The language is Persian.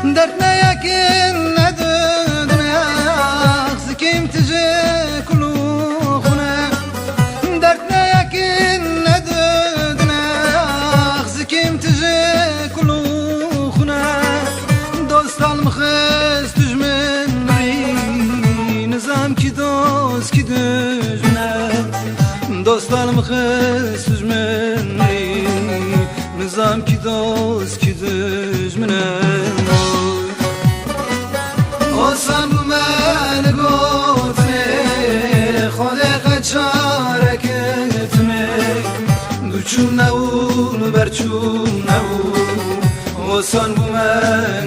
درد نیکن ندونه زکیم تجه کلو خونه درد نیکن ندونه زکیم تجه کلو خونه دوستان مخست تجمن بری نظام کی دوست کی دجمنه دوستان مخست تجمن بری نظام کی دوست کی دجمنه آسان من گفتنه خالق چارکتنه دوچون نون برچون نون آسان من